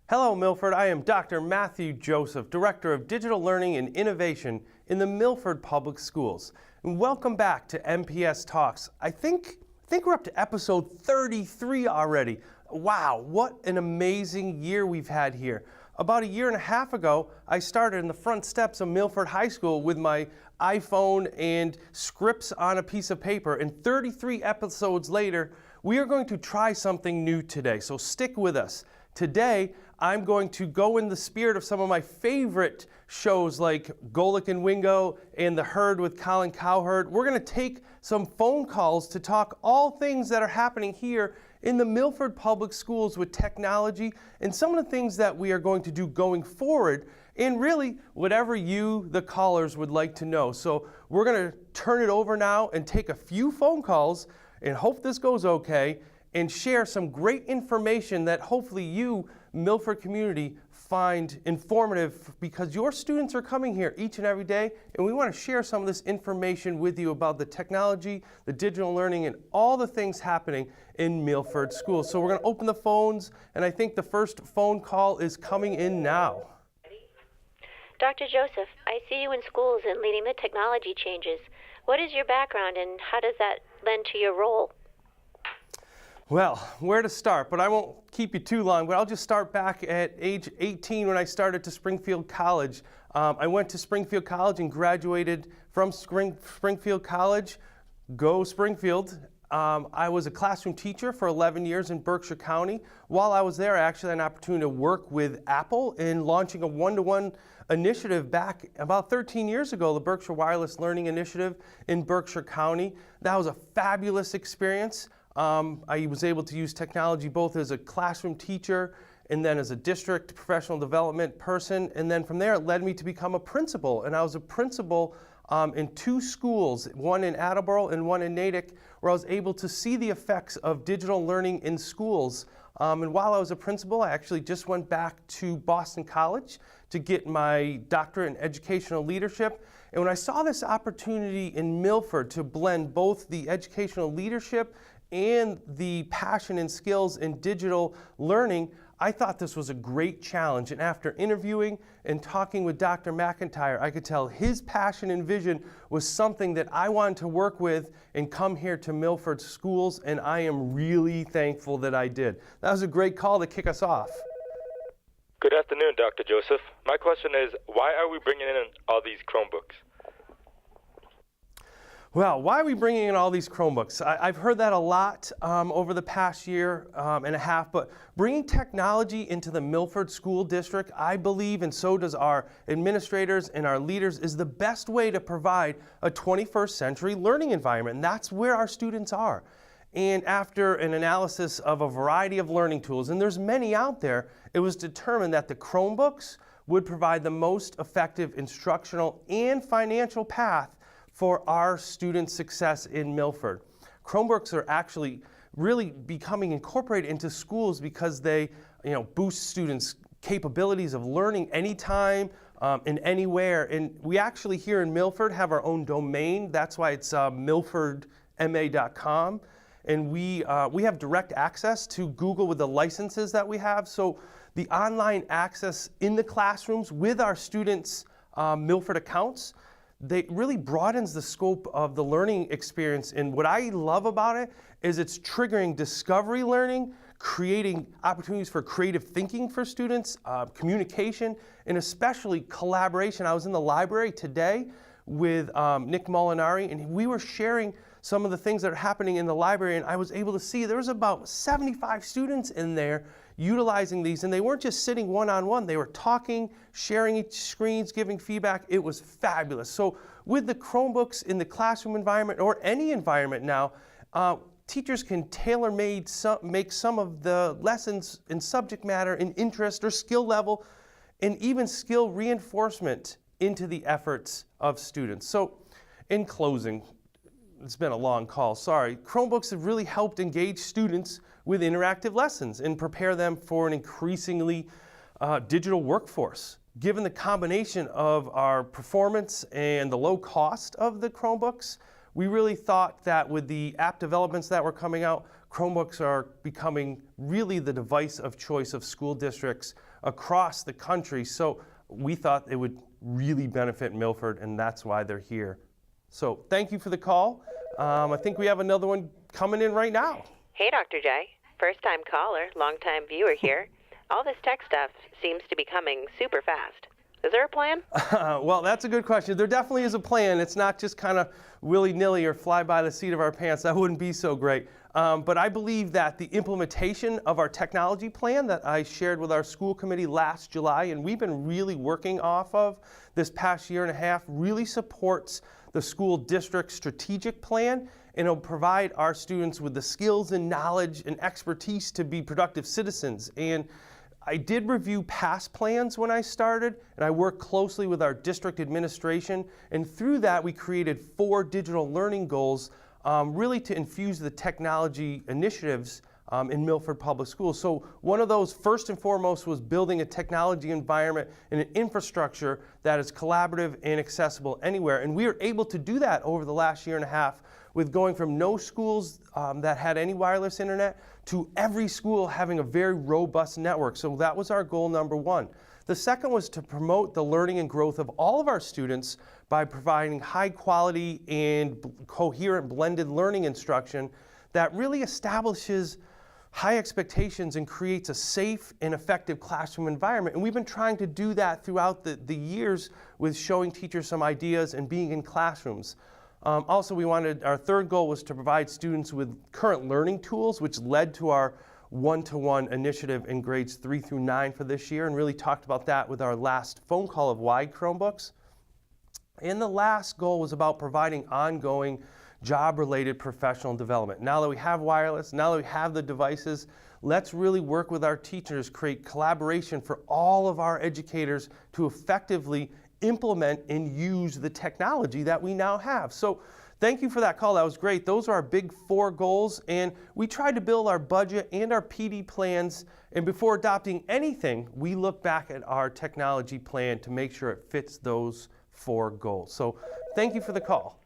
Hello, Milford. I am Dr. Matthew Joseph, Director of Digital Learning and Innovation in the Milford Public Schools. And welcome back to MPS Talks. I think we're up to episode 33 already. Wow, what an amazing year we've had here. About a year and a half ago, I started in the front steps of Milford High School with my iPhone and scripts on a piece of paper. And 33 episodes later, we are going to try something new today, so stick with us. Today, I'm going to go in the spirit of some of my favorite shows like Golic and Wingo and The Herd with Colin Cowherd. We're going to take some phone calls to talk all things that are happening here in the Milford Public Schools with technology and some of the things that we are going to do going forward, and really whatever you, the callers, would like to know. So we're going to turn it over now and take a few phone calls and hope this goes okay and share some great information that hopefully you, Milford community, find informative, because your students are coming here each and every day, and we want to share some of this information with you about the technology, the digital learning, and all the things happening in Milford schools. So we're going to open the phones, and I think the first phone call is coming in now. Dr. Joseph, I see you in schools and leading the technology changes. What is your background and how does that lend to your role? Well, where to start? But I won't keep you too long, but I'll just start back at age 18 when I started to Springfield College. I went to Springfield College and graduated from Springfield College. Go Springfield. I was a classroom teacher for 11 years in Berkshire County. While I was there, I actually had an opportunity to work with Apple in launching a one-to-one initiative back about 13 years ago, the Berkshire Wireless Learning Initiative in Berkshire County. That was a fabulous experience. I was able to use technology both as a classroom teacher and then as a district professional development person. And then from there, it led me to become a principal. And I was a principal in two schools, one in Attleboro and one in Natick, where I was able to see the effects of digital learning in schools. And while I was a principal, I actually just went back to Boston College to get my doctorate in educational leadership. And when I saw this opportunity in Milford to blend both the educational leadership and the passion and skills in digital learning, I thought this was a great challenge. And after interviewing and talking with Dr. McIntyre, I could tell his passion and vision was something that I wanted to work with and come here to Milford Schools, and I am really thankful that I did. That was a great call to kick us off. Good afternoon, Dr. Joseph. My question is, why are we bringing in all these Chromebooks? Well, why are we bringing in all these Chromebooks? I've heard that a lot over the past year and a half, but bringing technology into the Milford School District, I believe, and so does our administrators and our leaders, is the best way to provide a 21st century learning environment, and that's where our students are. And after an analysis of a variety of learning tools, and there's many out there, it was determined that the Chromebooks would provide the most effective instructional and financial path for our student success in Milford. Chromebooks are actually really becoming incorporated into schools because they, boost students' capabilities of learning anytime and anywhere. And we actually here in Milford have our own domain. That's why it's milfordma.com. And we have direct access to Google with the licenses that we have. So the online access in the classrooms with our students' Milford accounts, they really broadens the scope of the learning experience. And what I love about it is it's triggering discovery learning, creating opportunities for creative thinking for students, communication, and especially collaboration. I was in the library today with Nick Molinari, and we were sharing some of the things that are happening in the library, and I was able to see there was about 75 students in there utilizing these, and they weren't just sitting one-on-one, they were talking, sharing each screens, giving feedback. It was fabulous. So with the Chromebooks in the classroom environment or any environment now, teachers can tailor-make some of the lessons in subject matter, in interest or skill level, and even skill reinforcement into the efforts of students. So in closing, it's been a long call, sorry. Chromebooks have really helped engage students with interactive lessons and prepare them for an increasingly digital workforce. Given the combination of our performance and the low cost of the Chromebooks, we really thought that with the app developments that were coming out, Chromebooks are becoming really the device of choice of school districts across the country. So we thought it would really benefit Milford, and that's why they're here. So thank you for the call. I think we have another one coming in right now. Hey, Dr. J. First-time caller, long-time viewer here. All this tech stuff seems to be coming super fast. Is there a plan? Well, that's a good question. There definitely is a plan. It's not just kind of willy-nilly or fly by the seat of our pants. That wouldn't be so great. But I believe that the implementation of our technology plan that I shared with our school committee last July, and we've been really working off of this past year and a half, really supports the school district strategic plan, and it'll provide our students with the skills and knowledge and expertise to be productive citizens. And I did review past plans when I started, and I worked closely with our district administration, and through that we created 4 digital learning goals really to infuse the technology initiatives in Milford Public Schools. So one of those, first and foremost, was building a technology environment and an infrastructure that is collaborative and accessible anywhere. And we were able to do that over the last year and a half with going from no schools that had any wireless internet to every school having a very robust network. So that was our goal number 1. The second was to promote the learning and growth of all of our students by providing high quality and coherent blended learning instruction that really establishes high expectations and creates a safe and effective classroom environment. And we've been trying to do that throughout the years with showing teachers some ideas and being in classrooms. Also, our third goal was to provide students with current learning tools, which led to our one-to-one initiative in grades 3 through 9 for this year, and really talked about that with our last phone call of wide Chromebooks. And the last goal was about providing ongoing job-related professional development. Now that we have wireless, now that we have the devices, let's really work with our teachers, create collaboration for all of our educators to effectively implement and use the technology that we now have. So thank you for that call. That was great. Those are our big 4 goals, and we tried to build our budget and our PD plans, and before adopting anything, we look back at our technology plan to make sure it fits those 4 goals. So thank you for the call.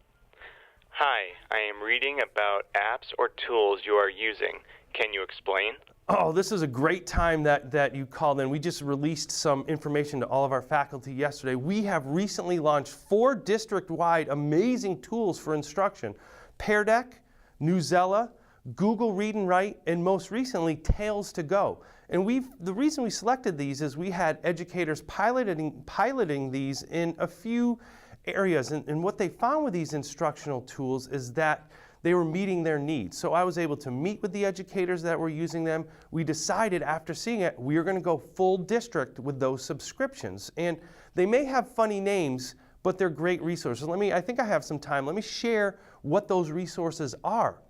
Hi, I am reading about apps or tools you are using. Can you explain? Oh, this is a great time that you called in. We just released some information to all of our faculty yesterday. We have recently launched 4 district-wide amazing tools for instruction: Pear Deck, Newsela, Google Read and Write, and most recently, Tails to Go. And the reason we selected these is we had educators piloting these in a few areas, and what they found with these instructional tools is that they were meeting their needs. So I was able to meet with the educators that were using them. We decided after seeing it, we are going to go full district with those subscriptions. And they may have funny names, but they're great resources. I think I have some time. Let me share what those resources are.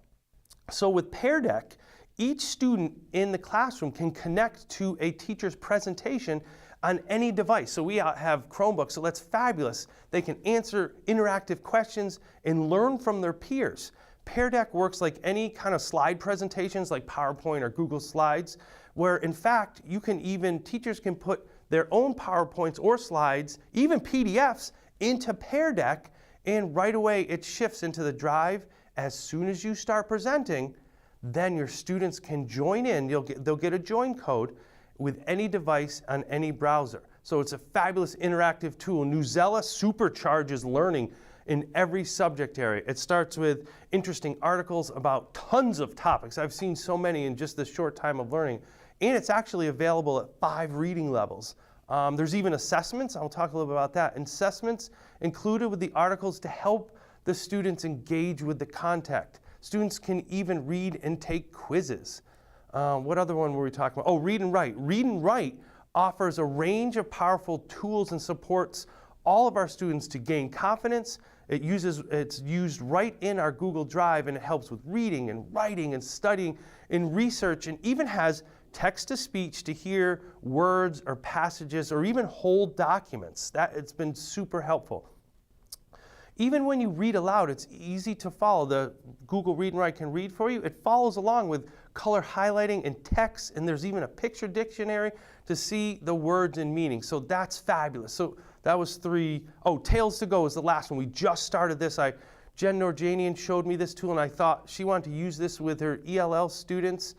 So with Pear Deck, each student in the classroom can connect to a teacher's presentation on any device. So we have Chromebooks, so that's fabulous. They can answer interactive questions and learn from their peers. Pear Deck works like any kind of slide presentations like PowerPoint or Google Slides, where in fact teachers can put their own PowerPoints or slides, even PDFs, into Pear Deck, and right away it shifts into the drive. As soon as you start presenting, then your students can join in. They'll get a join code with any device on any browser. So it's a fabulous interactive tool. Newsela supercharges learning in every subject area. It starts with interesting articles about tons of topics. I've seen so many in just this short time of learning. And it's actually available at 5 reading levels. There's even assessments. I'll talk a little bit about that. Assessments included with the articles to help the students engage with the content. Students can even read and take quizzes. What other one were we talking about? Oh, Read and Write. Read and Write offers a range of powerful tools and supports all of our students to gain confidence. It's used right in our Google Drive, and it helps with reading and writing and studying and research, and even has text-to-speech to hear words or passages or even whole documents. It's been super helpful. Even when you read aloud, it's easy to follow. The Google Read and Write can read for you. It follows along with color highlighting and text, and there's even a picture dictionary to see the words and meaning. So that's fabulous. So that was 3. Oh, Tails to Go is the last one. We just started this. Jen Norjanian showed me this tool, and I thought she wanted to use this with her ELL students.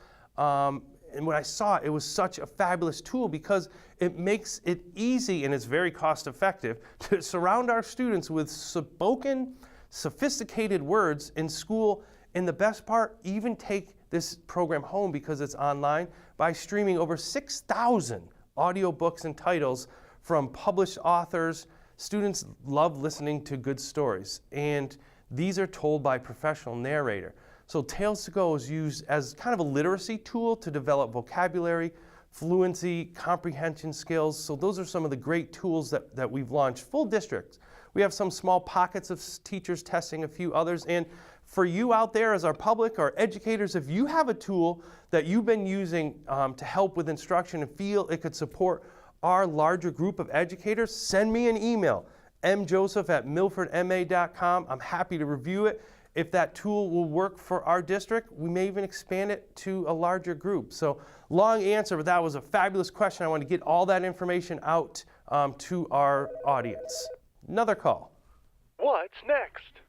And when I saw it, it was such a fabulous tool because it makes it easy and it's very cost effective to surround our students with spoken, sophisticated words in school. And the best part, even take this program home because it's online by streaming over 6,000 audiobooks and titles from published authors. Students love listening to good stories, and these are told by a professional narrator. So Tales to Go is used as kind of a literacy tool to develop vocabulary, fluency, comprehension skills. So those are some of the great tools that we've launched. Full districts. We have some small pockets of teachers testing, a few others. And for you out there as our public or educators, if you have a tool that you've been using to help with instruction and feel it could support our larger group of educators, send me an email, mjoseph@milfordma.com. I'm happy to review it. If that tool will work for our district, we may even expand it to a larger group. So long answer, but that was a fabulous question. I want to get all that information out to our audience. Another call. What's next?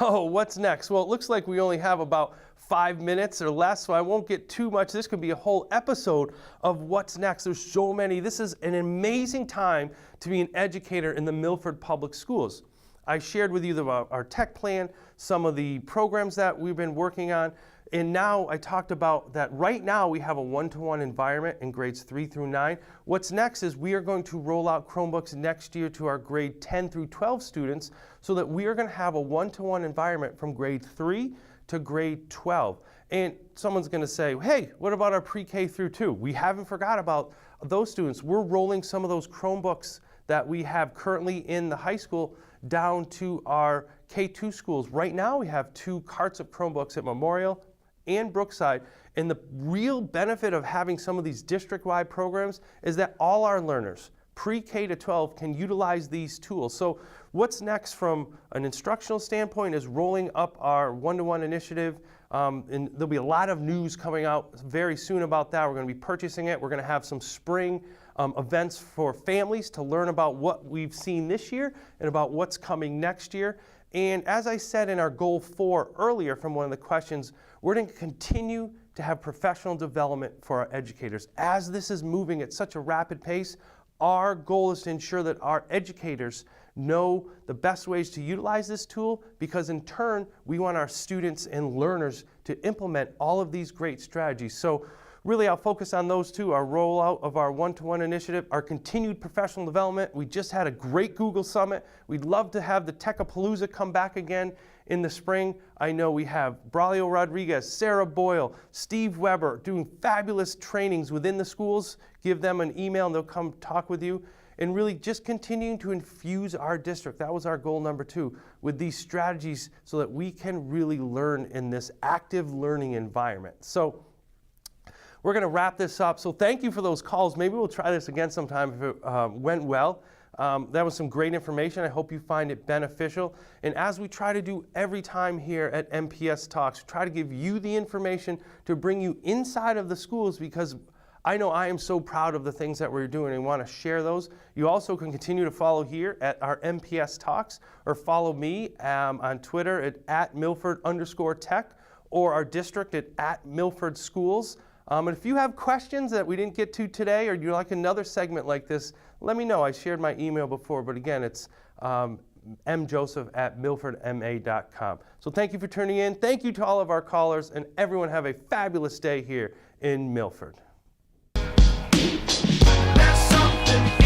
Oh, what's next? Well, it looks like we only have about 5 minutes or less, so I won't get too much. This could be a whole episode of what's next. There's so many. This is an amazing time to be an educator in the Milford Public Schools. I shared with you about our tech plan, some of the programs that we've been working on, and now I talked about that right now we have a one-to-one environment in grades 3 through 9. What's next is we are going to roll out Chromebooks next year to our grade 10 through 12 students so that we are going to have a one-to-one environment from grade 3 to grade 12. And someone's going to say, hey, what about our pre-K through 2? We haven't forgot about those students. We're rolling some of those Chromebooks that we have currently in the high school down to our K2 schools. Right now we have 2 carts of Chromebooks at Memorial and Brookside, and the real benefit of having some of these district-wide programs is that all our learners, pre-K to 12, can utilize these tools. So what's next from an instructional standpoint is rolling up our one-to-one initiative, and there'll be a lot of news coming out very soon about that. We're going to be purchasing it. We're going to have some spring events for families to learn about what we've seen this year and about what's coming next year. And as I said in our goal 4 earlier from one of the questions, we're going to continue to have professional development for our educators. As this is moving at such a rapid pace, our goal is to ensure that our educators know the best ways to utilize this tool, because in turn, we want our students and learners to implement all of these great strategies. So really, I'll focus on those two: our rollout of our one-to-one initiative, our continued professional development. We just had a great Google Summit. We'd love to have the Techapalooza come back again in the spring. I know we have Braulio Rodriguez, Sarah Boyle, Steve Weber doing fabulous trainings within the schools. Give them an email and they'll come talk with you. And really just continuing to infuse our district. That was our goal number 2, with these strategies so that we can really learn in this active learning environment. So we're going to wrap this up. So thank you for those calls. Maybe we'll try this again sometime if it went well. That was some great information. I hope you find it beneficial. And as we try to do every time here at MPS Talks, we try to give you the information to bring you inside of the schools, because I know I am so proud of the things that we're doing and want to share those. You also can continue to follow here at our MPS Talks, or follow me on Twitter at @Milford_Tech, or our district at Milford Schools. And if you have questions that we didn't get to today, or you'd like another segment like this, let me know. I shared my email before, but again, it's mjoseph@milfordma.com. So thank you for tuning in. Thank you to all of our callers, and everyone have a fabulous day here in Milford. There's something